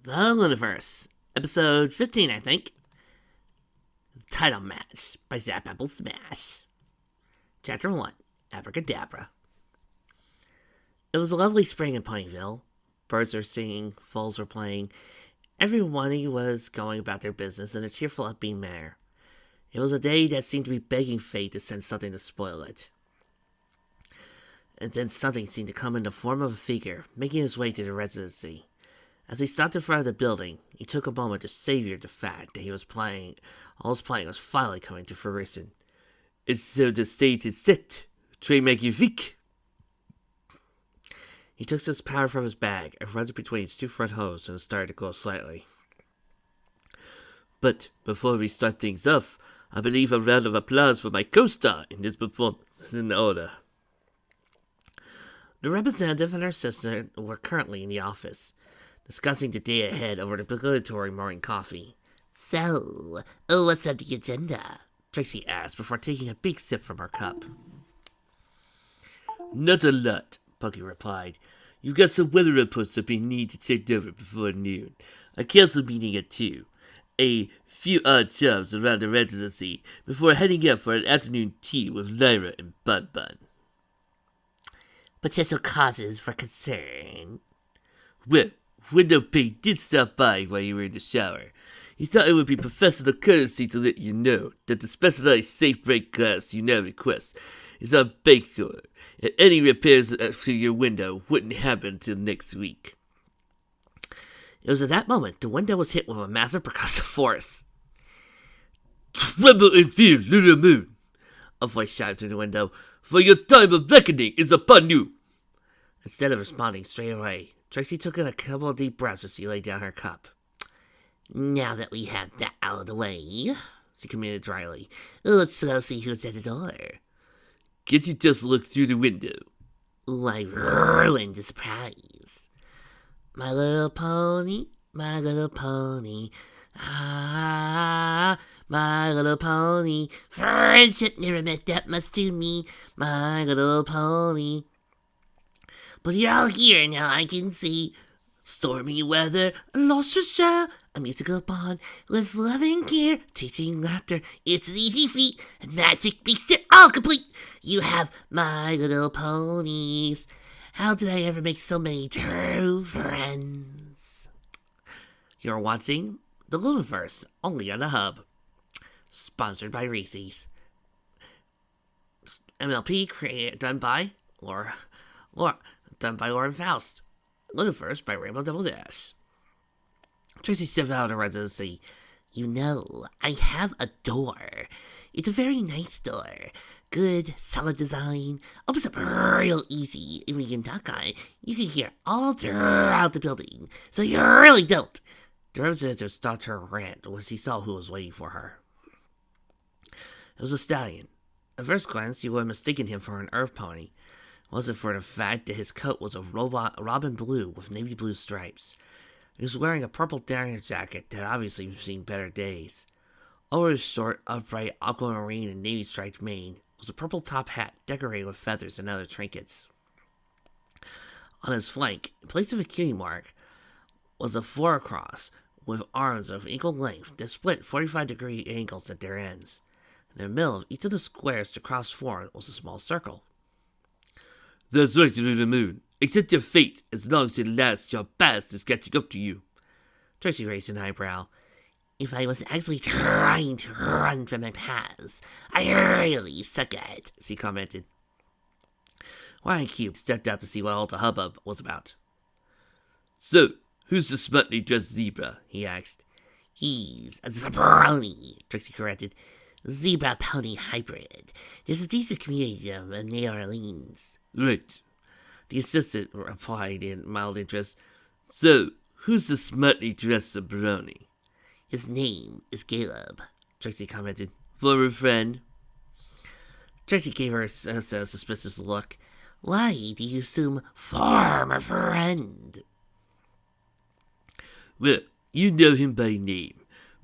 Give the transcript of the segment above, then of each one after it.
The Lunaverse, episode 15, I think. Title match by Zap Apple Smash. Chapter 1, Abracadabra. It was a lovely spring in Ponyville. Birds were singing, foals were playing. Everyone was going about their business in a cheerful, upbeat manner. It was a day that seemed to be begging fate to send something to spoil it. And then something seemed to come in the form of a figure, making his way to the residency. As he stopped in front of the building, he took a moment to savor the fact that all his playing was finally coming to fruition. It's so the stage is set. Très magnifique. He took his powder from his bag and rubbed it between his two front hose and started to glow slightly. But before we start things off, I believe a round of applause for my co-star in this performance is in order. The representative and her assistant were currently in the office, discussing the day ahead over the obligatory morning coffee. So, what's on the agenda? Trixie asked before taking a big sip from her cup. Not a lot, Punky replied. You've got some weather reports that we need to take over before noon. A council meeting at 2. A few odd jobs around the residency before heading out for an afternoon tea with Lyra and Bun Bun. Potential causes for concern? Well, Window Pig did stop by while you were in the shower. He thought it would be professional courtesy to let you know that the specialized safe break glass you now request is on bank order, and any repairs to your window wouldn't happen until next week. It was at that moment the window was hit with a massive percussive force. Tremble in fear, little moon! A voice shouted through the window. For your time of reckoning is upon you! Instead of responding straight away, Trixie took in a couple of deep breaths as she laid down her cup. Now that we have that out of the way, she commented dryly, let's go see who's at the door. Can't you just look through the window? I ruined the surprise. My little pony, ah, my little pony, friendship never meant that much to me, my little pony. But you're all here now, I can see. Stormy weather, a lustrous show, a musical bond with love and care, teaching laughter. It's an easy feat, and magic makes it all complete. You have my little ponies. How did I ever make so many true friends? You're watching The Lunaverse, only on the Hub. Sponsored by Reese's. MLP done by Laura. Done by Lauren Faust. Lunaverse by Rainbow Double Dash. Trixie stepped out of the residency. You know, I have a door. It's a very nice door. Good, solid design. Opens up real easy. And when you knock on it, you can hear all throughout the building. So you really don't. The representative stopped her rant when she saw who was waiting for her. It was a stallion. At first glance, you would have mistaken him for an earth pony. Wasn't for the fact that his coat was a robin blue with navy blue stripes. He was wearing a purple down jacket that obviously had seen better days. Over his short, upright aquamarine and navy striped mane was a purple top hat decorated with feathers and other trinkets. On his flank, in place of a cutie mark, was a four cross with arms of equal length that split 45-degree angles at their ends. In the middle of each of the squares the cross formed was a small circle. That's right, little moon. Accept your fate as long as it lasts your past is catching up to you. Trixie raised an eyebrow. If I was actually trying to run from my past, I really suck at it, she commented. Ryan Cube stepped out to see what all the hubbub was about. So, who's the smartly dressed zebra? He asked. He's a Zebrony, Trixie corrected. Zebra pony hybrid. There's a decent community of Neigh Orleans. Right. The assistant replied in mild interest. So, who's the smartly dressed Zebrony? His name is Galeb, Trixie commented. Former friend. Trixie gave her a suspicious look. Why do you assume former friend? Well, you know him by name.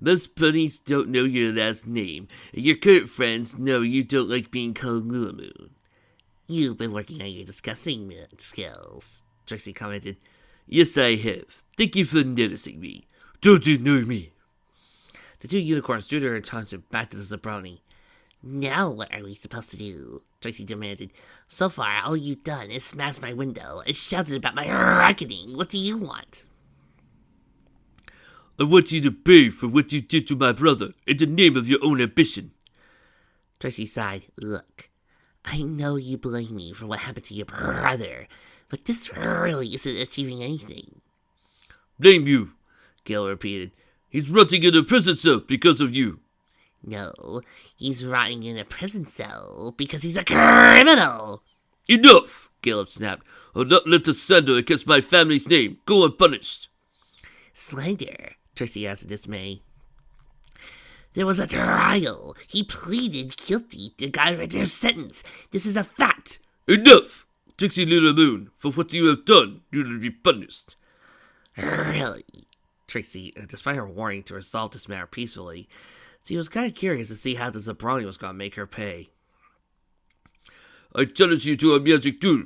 Most ponies don't know your last name, and your current friends know you don't like being called Lula Moon. You've been working on your discussing skills, Trixie commented. Yes, I have. Thank you for noticing me. Don't ignore me. The two unicorns drew their attention back to the Zebrony. Now what are we supposed to do? Trixie demanded. So far, all you've done is smash my window and shouted about my reckoning. What do you want? I want you to pay for what you did to my brother in the name of your own ambition. Trixie sighed. Look, I know you blame me for what happened to your brother, but this really isn't achieving anything. Blame you, Galeb repeated. He's rotting in a prison cell because of you. No, he's rotting in a prison cell because he's a criminal. Enough, Galeb snapped. I'll not let the slander against my family's name go unpunished. Slander? Trixie asked in dismay. There was a trial. He pleaded guilty. The guy read their sentence. This is a fact. Enough! Trixie Little Moon, for what you have done, you will be punished. Really? Trixie, despite her warning to resolve this matter peacefully, she was kind of curious to see how the Zebrony was going to make her pay. I challenge you to a magic duel,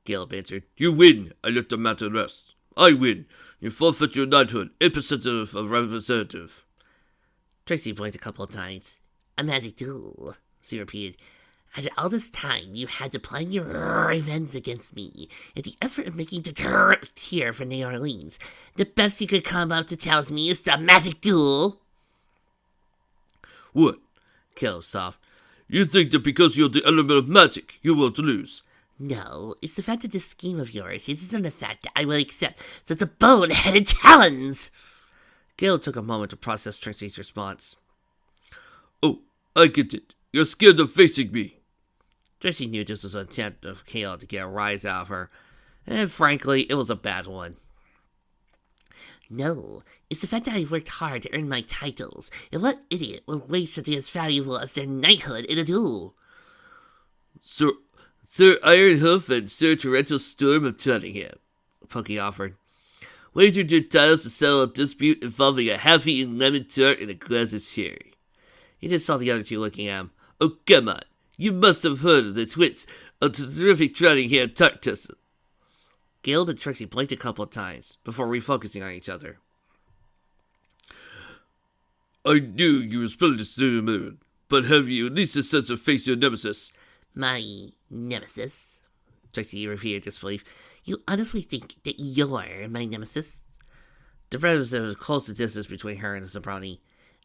Galeb answered. You win, I let the matter rest. I win. You forfeit your knighthood, representative of representative. Trixie blinked a couple of times. A magic duel, she repeated. After all this time, you had to plan your revenge against me in the effort of making the trip here for Neigh Orleans. The best you could come up to challenge me is the magic duel. What? Galeb soft. You think that because you're the element of magic, you won't lose? No, it's the fact that this scheme of yours isn't the fact that I will accept such a bone-headed challenge. Galeb took a moment to process Trixie's response. Oh, I get it. You're scared of facing me. Trixie knew this was an attempt of Galeb to get a rise out of her, and frankly, it was a bad one. No, it's the fact that I worked hard to earn my titles, and what idiot would waste something as valuable as their knighthood in a duel? Sir Ironhoof and Sir Torrential Storm of Tottenham, Pokey offered. Wagered your titles to settle a dispute involving a half-eaten lemon tart and a glass of sherry. He just saw the other two looking at him. Oh, come on. You must have heard of the twits of the terrific Tottenham tart tussle. Galeb and Trixie blinked a couple of times before refocusing on each other. I knew you were splendid to the moon, but have you at least a sense of face your nemesis? My nemesis? Trixie repeated disbelief. You honestly think that you're my nemesis? The was close the distance between her and the Zebrony.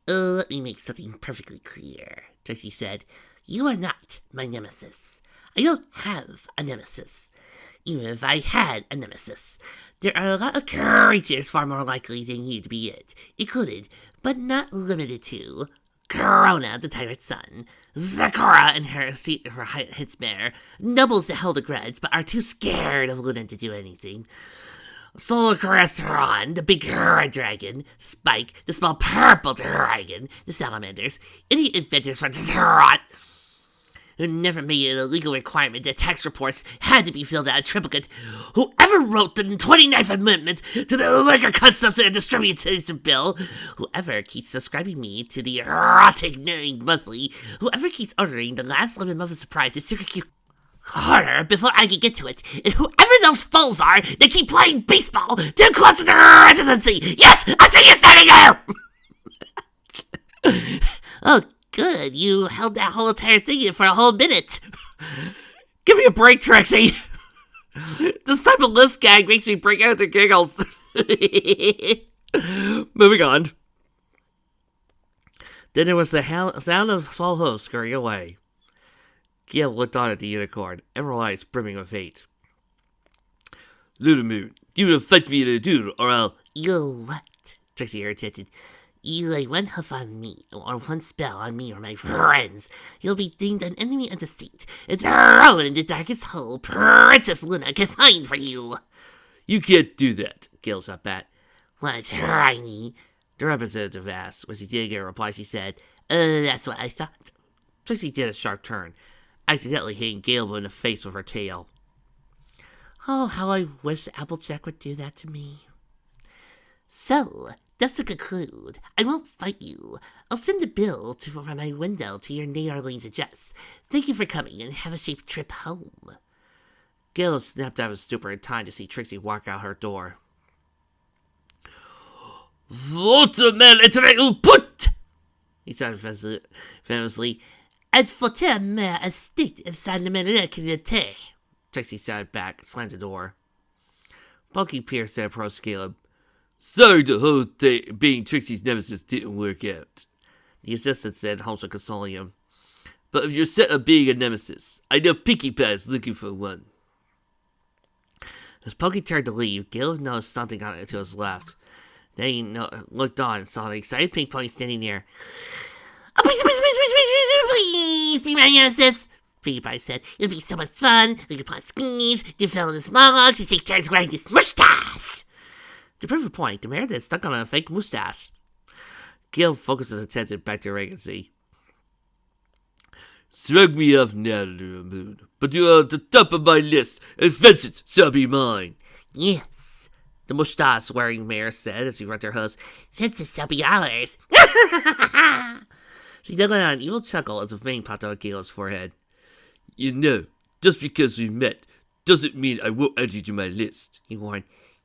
Let me make something perfectly clear, Trixie said. You are not my nemesis. I don't have a nemesis. Even if I had a nemesis, there are a lot of creatures far more likely than you to be it, included, but not limited to, Corona, the tyrant's son, Zakora and her hitsmare, nobles that held a grudge but are too scared of Luna to do anything, Solocrestron, the big red dragon, Spike, the small purple dragon, the salamanders, any inventors from Tarot, who never made it a legal requirement that tax reports had to be filled out in triplicate, whoever wrote the 29th Amendment to the Liquor Consumption and Distribution Bill, whoever keeps subscribing me to the Erotic Nerd Monthly, whoever keeps ordering the last lemon muffin surprise at Secret Q harder before I can get to it, and whoever those fools are that keep playing baseball too close to the residency. Yes, I see you standing there! Oh, good, you held that whole entire thing in for a whole minute. Give me a break, Trixie! This type of list gag makes me break out the giggles. Moving on. Then there was the sound of small hosts scurrying away. Galeb looked on at the unicorn, emerald eyes brimming with hate. Little Moon, you will fight me in a duel, or I'll... You'll what? Trixie irritated. You lay one hoof on me, or one spell on me or my friends. You'll be deemed an enemy of the state, and thrown in the darkest hole Princess Luna can find for you. You can't do that, Galeb shot back. Wanna try me? The representative asked. When she did get a reply, she said, That's what I thought. Trixie did a sharp turn, accidentally hitting Galeb in the face with her tail. Oh, how I wish Applejack would do that to me. So, just to conclude, I won't fight you. I'll send a bill from my window to your Neigh Orleans address. Thank you for coming and have a safe trip home. Galeb snapped out of his stupor in time to see Trixie walk out her door, Watermelon intellectual put! He said famously. And flotter mer a state inside the menacute. Trixie sat back, slammed the door. Punky Pierce said, approached Galeb. Sorry the whole thing being Trixie's nemesis didn't work out. The assistant said, Holmes consoling him. But if you're set on being a nemesis, I know Pinkie Pie's looking for one. As Punky turned to leave, Galeb noticed something on it to his left. Then he looked on and saw an excited pink pony standing there. Oh, please be my nemesis, Pinkie Pie said. It'll be so much fun. We can plot schemes, do fellow in small logs, and take turns wearing this mustache. To prove a point, the mayor had stuck on a fake mustache. Galeb focused his attention back to Regency. Shrug me off now, little moon, but you are at the top of my list, and vengeance shall be mine. Yes, the mustache-wearing mayor said as he rubbed her hose. Vengeance shall be ours. She did let out an evil chuckle as a vein popped out of Galeb's forehead. You know, just because we met doesn't mean I won't add you to my list, he warned.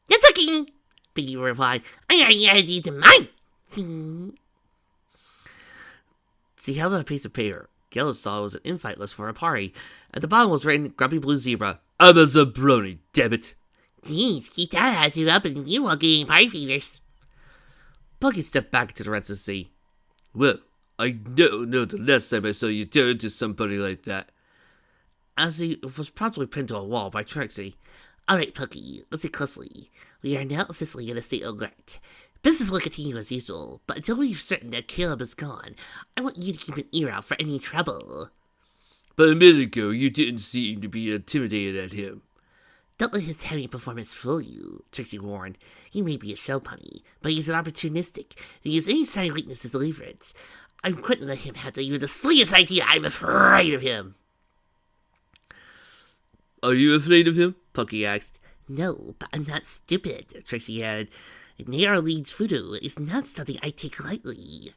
That's okay, Pinkie replied. I already added you to mine. She held out a piece of paper. Galeb saw it was an invite list for a party. At the bottom was written, Grumpy Blue Zebra. I'm a Zebrony, dammit. Jeez, he thought I had you up and you while getting party feeders. Punky stepped back into the rest of the sea. Well, I don't know the last time I saw you turn to somebody like that. As he was promptly pinned to a wall by Trixie. Alright, Punky, listen closely. We are now officially in a state alert. Business will continue as usual, but until we're certain that Galeb is gone, I want you to keep an ear out for any trouble. But a minute ago, you didn't seem to be intimidated at him. Don't let his heavy performance fool you, Trixie warned. He may be a show pony, but he's an opportunistic. He uses any sign of weakness as leverage. I couldn't let him have even the slightest idea I'm afraid of him. Are you afraid of him? Punky asked. No, but I'm not stupid, Trixie added. Neigh Orleans Voodoo is not something I take lightly.